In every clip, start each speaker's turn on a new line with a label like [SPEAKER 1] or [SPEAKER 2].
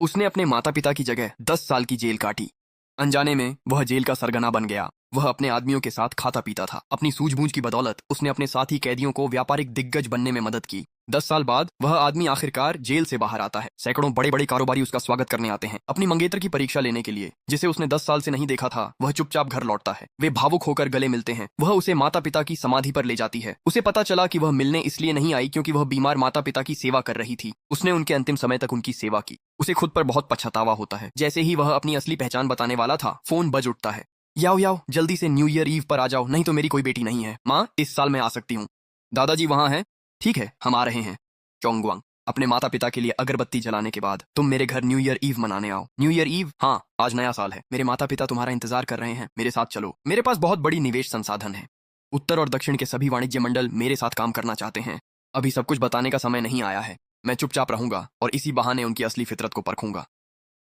[SPEAKER 1] उसने अपने माता पिता की जगह 10 साल की जेल काटी। अनजाने में वह जेल का सरगना बन गया। वह अपने आदमियों के साथ खाता पीता था। अपनी सूझबूझ की बदौलत उसने अपने साथी कैदियों को व्यापारिक दिग्गज बनने में मदद की। 10 साल बाद वह आदमी आखिरकार जेल से बाहर आता है। सैकड़ों बड़े बड़े कारोबारी उसका स्वागत करने आते हैं अपनी मंगेतर की परीक्षा लेने के लिए, जिसे उसने 10 साल से नहीं देखा था। वह चुपचाप घर लौटता है। वे भावुक होकर गले मिलते हैं। वह उसे माता पिता की समाधि पर ले जाती है। उसे पता चला कि वह मिलने इसलिए नहीं आई क्योंकि वह बीमार माता पिता की सेवा कर रही थी। उसने उनके अंतिम समय तक उनकी सेवा की। उसे खुद पर बहुत पछतावा होता है। जैसे ही वह अपनी असली पहचान बताने वाला था, फोन बज उठता है। याओ याओ, जल्दी से न्यू ईयर ईव पर आ जाओ, नहीं तो मेरी कोई बेटी नहीं है। माँ, इस साल मैं आ सकती हूँ। दादाजी वहां हैं? ठीक है, हम आ रहे हैं। चोंगवांग, अपने माता पिता के लिए अगरबत्ती जलाने के बाद तुम मेरे घर न्यू ईयर ईव मनाने आओ। New year eve? हाँ, आज नया साल है। मेरे माता पिता तुम्हारा इंतजार कर रहे हैं। मेरे साथ चलो। मेरे पास बहुत बड़ी निवेश संसाधन है। उत्तर और दक्षिण के सभी वाणिज्य मंडल मेरे साथ काम करना चाहते हैं। अभी सब कुछ बताने का समय नहीं आया है। मैं चुपचाप रहूंगा और इसी बहाने उनकी असली फितरत को परखूंगा।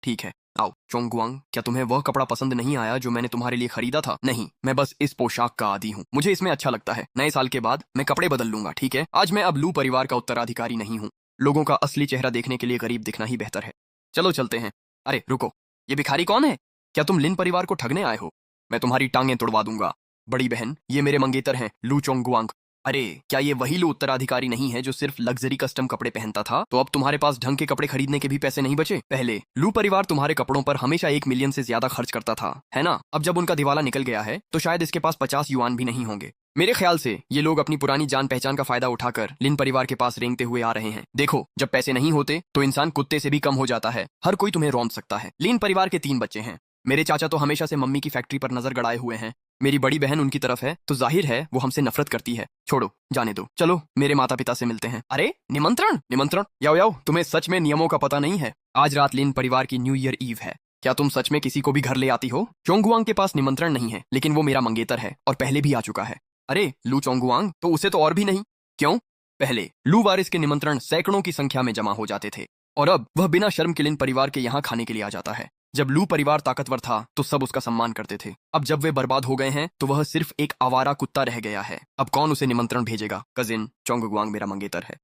[SPEAKER 1] ठीक है, आओ। चोंगवांग, क्या तुम्हें वह कपड़ा पसंद नहीं आया जो मैंने तुम्हारे लिए खरीदा था? नहीं, मैं बस इस पोशाक का आदी हूँ। मुझे इसमें अच्छा लगता है। नए साल के बाद मैं कपड़े बदल लूंगा, ठीक है? आज मैं अब लू परिवार का उत्तराधिकारी नहीं हूँ। लोगों का असली चेहरा देखने के लिए करीब दिखना ही बेहतर है। चलो चलते हैं। अरे रुको, ये भिखारी कौन है? क्या तुम लिन परिवार को ठगने आए हो? मैं तुम्हारी टांगें तोड़वा दूंगा। बड़ी बहन, ये मेरे मंगेतर हैं, लू चोंगवांग। अरे, क्या ये वही लू उत्तराधिकारी नहीं है जो सिर्फ लग्जरी कस्टम कपड़े पहनता था? तो अब तुम्हारे पास ढंग के कपड़े खरीदने के भी पैसे नहीं बचे? पहले लू परिवार तुम्हारे कपड़ों पर हमेशा 1 मिलियन से ज्यादा खर्च करता था, है ना? अब जब उनका दिवाला निकल गया है तो शायद इसके पास 50 युआन भी नहीं होंगे। मेरे ख्याल से ये लोग अपनी पुरानी जान पहचान का फायदा उठाकर लिन परिवार के पास रेंगते हुए आ रहे हैं। देखो, जब पैसे नहीं होते तो इंसान कुत्ते से भी कम हो जाता है। हर कोई तुम्हें रौंद सकता है। लिन परिवार के 3 बच्चे हैं। मेरे चाचा तो हमेशा से मम्मी की फैक्ट्री पर नजर गड़ाए हुए हैं। मेरी बड़ी बहन उनकी तरफ है तो जाहिर है वो हमसे नफरत करती है। छोड़ो, जाने दो। चलो मेरे माता पिता से मिलते हैं। अरे, निमंत्रण निमंत्रण, याओ याओ, तुम्हें सच में नियमों का पता नहीं है? आज रात लिन परिवार की न्यू ईयर ईव है। क्या तुम सच में किसी को भी घर ले आती हो? चोंगुआंग के पास निमंत्रण नहीं है, लेकिन वो मेरा मंगेतर है और पहले भी आ चुका है। अरे, लू चोंगुआंग, तो उसे तो और भी नहीं? क्यों? पहले लू वारिस के निमंत्रण सैकड़ों की संख्या में जमा हो जाते थे और अब वह बिना शर्म के लिन परिवार के यहाँ खाने के लिए आ जाता है। जब लू परिवार ताकतवर था तो सब उसका सम्मान करते थे। अब जब वे बर्बाद हो गए हैं तो वह सिर्फ एक आवारा कुत्ता रह गया है। अब कौन उसे निमंत्रण भेजेगा? कजिन चोंगगुआंग मेरा मंगेतर है।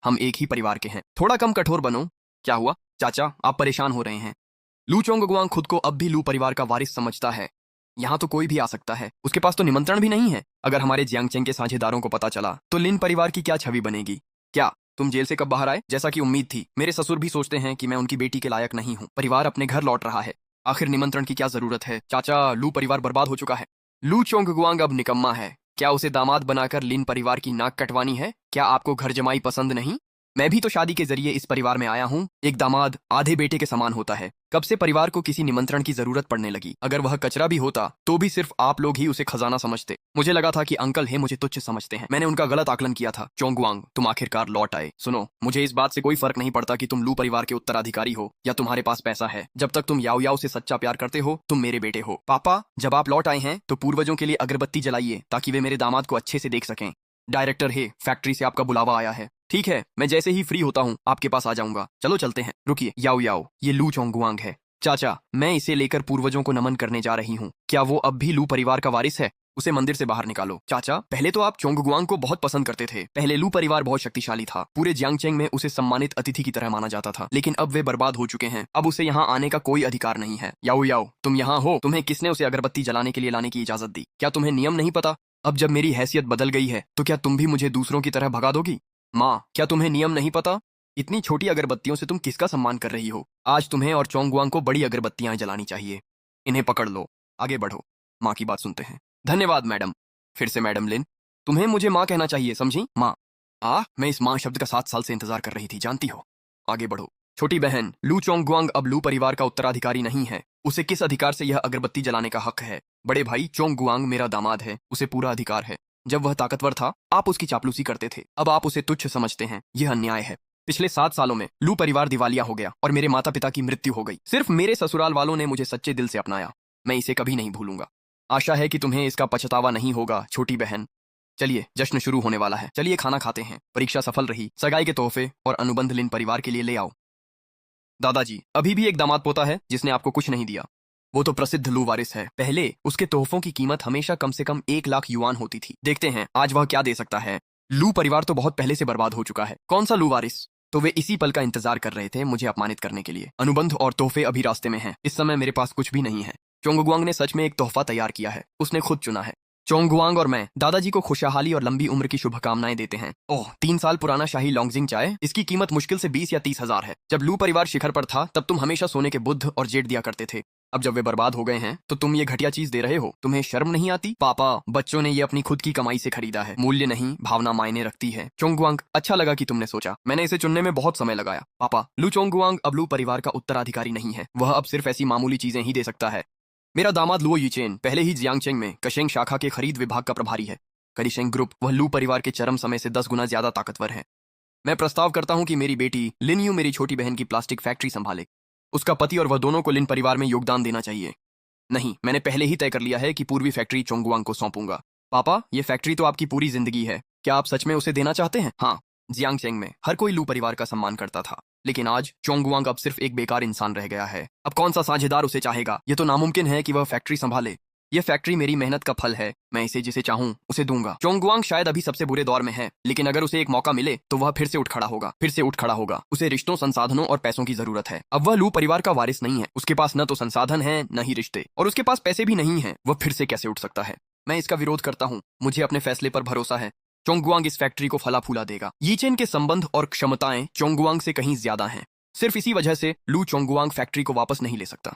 [SPEAKER 1] हम एक ही परिवार के हैं। थोड़ा कम कठोर बनो। क्या हुआ चाचा, आप परेशान हो रहे हैं? लू चोंगगुआंग खुद को अब भी लू परिवार का वारिस समझता है। यहाँ तो कोई भी आ सकता है। उसके पास तो निमंत्रण भी नहीं है। अगर हमारे जियांगचेंग के साझेदारों को पता चला तो लिन परिवार की क्या छवि बनेगी? क्या तुम जेल से कब बाहर आए? जैसा कि उम्मीद थी, मेरे ससुर भी सोचते हैं कि मैं उनकी बेटी के लायक नहीं हूँ। परिवार अपने घर लौट रहा है। आखिर निमंत्रण की क्या जरूरत है? चाचा, लू परिवार बर्बाद हो चुका है। लू चोंगगुआंग अब निकम्मा है। क्या उसे दामाद बनाकर लिन परिवार की नाक कटवानी है? क्या आपको घर जमाई पसंद नहीं? मैं भी तो शादी के जरिए इस परिवार में आया हूँ। एक दामाद आधे बेटे के समान होता है। कब से परिवार को किसी निमंत्रण की जरूरत पड़ने लगी? अगर वह कचरा भी होता तो भी सिर्फ आप लोग ही उसे खजाना समझते। मुझे लगा था कि अंकल है मुझे तुच्छ समझते हैं। मैंने उनका गलत आकलन किया था। चोंगुआंग, तुम आखिरकार लौट आए। सुनो, मुझे इस बात से कोई फर्क नहीं पड़ता कि तुम लू परिवार के उत्तराधिकारी हो या तुम्हारे पास पैसा है। जब तक तुम याओ याओ से सच्चा प्यार करते हो, तुम मेरे बेटे हो। पापा, जब आप लौट आए हैं तो पूर्वजों के लिए अगरबत्ती जलाइए ताकि वे मेरे दामाद को अच्छे से देख सकें। डायरेक्टर है, फैक्ट्री से आपका बुलावा आया है। ठीक है, मैं जैसे ही फ्री होता हूँ आपके पास आ जाऊंगा। चलो चलते हैं। रुकिए, याओ याओ, ये लू चोंगुआंग है। चाचा, मैं इसे लेकर पूर्वजों को नमन करने जा रही हूँ। क्या वो अब भी लू परिवार का वारिस है? उसे मंदिर से बाहर निकालो। चाचा, पहले तो आप चोंगगुआंग को बहुत पसंद करते थे। पहले लू परिवार बहुत शक्तिशाली था। पूरे जियांगचेंग में उसे सम्मानित अतिथि की तरह माना जाता था। लेकिन अब वे बर्बाद हो चुके हैं। अब उसे यहाँ आने का कोई अधिकार नहीं है। याओ याओ, तुम यहाँ हो। तुम्हें किसने उसे अगरबत्ती जलाने के लिए लाने की इजाजत दी? क्या तुम्हें नियम नहीं पता? अब जब मेरी हैसियत बदल गई है तो क्या तुम भी मुझे दूसरों की तरह भगा दोगी? माँ, क्या तुम्हें नियम नहीं पता? इतनी छोटी अगरबत्तियों से तुम किसका सम्मान कर रही हो? आज तुम्हें और चोंगगुआंग को बड़ी अगरबत्तियां जलानी चाहिए। इन्हें पकड़ लो, आगे बढ़ो। माँ की बात सुनते हैं। धन्यवाद मैडम। फिर से मैडम लिन, तुम्हें मुझे माँ कहना चाहिए, समझी? माँ। मैं इस माँ शब्द का 7 साल से इंतजार कर रही थी, जानती हो। आगे बढ़ो। छोटी बहन, लू चोंगगुआंग अब लू परिवार का उत्तराधिकारी नहीं है। उसे किस अधिकार से यह अगरबत्ती जलाने का हक है? बड़े भाई, चोंगगुआंग मेरा दामाद है, उसे पूरा अधिकार है। जब वह ताकतवर था आप उसकी चापलूसी करते थे। अब आप उसे तुच्छ समझते हैं। यह अन्याय है। पिछले 7 सालों में लू परिवार दिवालिया हो गया और मेरे माता पिता की मृत्यु हो गई। सिर्फ मेरे ससुराल वालों ने मुझे सच्चे दिल से अपनाया। मैं इसे कभी नहीं भूलूंगा। आशा है कि तुम्हें इसका पछतावा नहीं होगा, छोटी बहन। चलिए, जश्न शुरू होने वाला है। चलिए खाना खाते हैं। परीक्षा सफल रही। सगाई के तोहफे और अनुबंध लिन परिवार के लिए ले आओ। दादाजी, अभी भी एक दामाद पोता है जिसने आपको कुछ नहीं दिया। वो तो प्रसिद्ध लू वारिस है। पहले उसके तोहफों की कीमत हमेशा कम से कम 1 लाख युआन होती थी। देखते हैं आज वह क्या दे सकता है। लू परिवार तो बहुत पहले से बर्बाद हो चुका है। कौन सा लू वारिस? तो वे इसी पल का इंतजार कर रहे थे मुझे अपमानित करने के लिए। अनुबंध और तोहफे अभी रास्ते में हैं। इस समय मेरे पास कुछ भी नहीं है। चोंगुआंग ने सच में एक तोहफा तैयार किया है। उसने खुद चुना है। चोंगुआंग और मैं दादाजी को खुशहाली और लंबी उम्र की शुभकामनाएं देते हैं। ओह, 3 साल पुराना शाही लॉन्गजिंग चाय, इसकी कीमत मुश्किल से 20 या 30 हजार है। जब लू परिवार शिखर पर था तब तुम हमेशा सोने के बुद्ध और जेड दिया करते थे। अब जब वे बर्बाद हो गए हैं तो तुम ये घटिया चीज दे रहे हो। तुम्हें शर्म नहीं आती? पापा, बच्चों ने ये अपनी खुद की कमाई से खरीदा है। मूल्य नहीं, भावना मायने रखती है। चोंगुआंग, अच्छा लगा कि तुमने सोचा। मैंने इसे चुनने में बहुत समय लगाया। पापा, लू चोंगुआंग अब लू परिवार का उत्तराधिकारी नहीं है। वह अब सिर्फ ऐसी मामूली चीजें ही दे सकता है। मेरा दामाद लुओ यीचेन पहले ही जियांगचेंग में कशेंग शाखा के खरीद विभाग का प्रभारी है। करिशेंग ग्रुप, वह लू परिवार के चरम समय से 10 गुना ज्यादा ताकतवर है। मैं प्रस्ताव करता हूं कि मेरी बेटी लिन यू मेरी छोटी बहन की प्लास्टिक फैक्ट्री संभाले। उसका पति और वह दोनों को लिन परिवार में योगदान देना चाहिए। नहीं, मैंने पहले ही तय कर लिया है कि पूर्वी फैक्ट्री चोंगुआंग को सौंपूंगा। पापा, ये फैक्ट्री तो आपकी पूरी जिंदगी है। क्या आप सच में उसे देना चाहते हैं? हाँ। जियांगचेंग में हर कोई लू परिवार का सम्मान करता था, लेकिन आज चोंगुआंग अब सिर्फ एक बेकार इंसान रह गया है। अब कौन सा साझेदार उसे चाहेगा? यह तो नामुमकिन है कि वह फैक्ट्री संभाले। यह फैक्ट्री मेरी मेहनत का फल है। मैं इसे जिसे चाहूं उसे दूंगा। चोंगुआंग शायद अभी सबसे बुरे दौर में है, लेकिन अगर उसे एक मौका मिले तो वह फिर से उठ खड़ा होगा। उसे रिश्तों, संसाधनों और पैसों की जरूरत है। अब वह लू परिवार का वारिस नहीं है। उसके पास न तो संसाधन है, न ही रिश्ते, और उसके पास पैसे भी नहीं है। वह फिर से कैसे उठ सकता है? मैं इसका विरोध करता हूँ। मुझे अपने फैसले पर भरोसा है। चोंगुआंग इस फैक्ट्री को फला फूला देगा। यीचेन के संबंध और क्षमताएं चोंगुआंग से कहीं ज्यादा हैं। सिर्फ इसी वजह से लू चोंगुआंग फैक्ट्री को वापस नहीं ले सकता।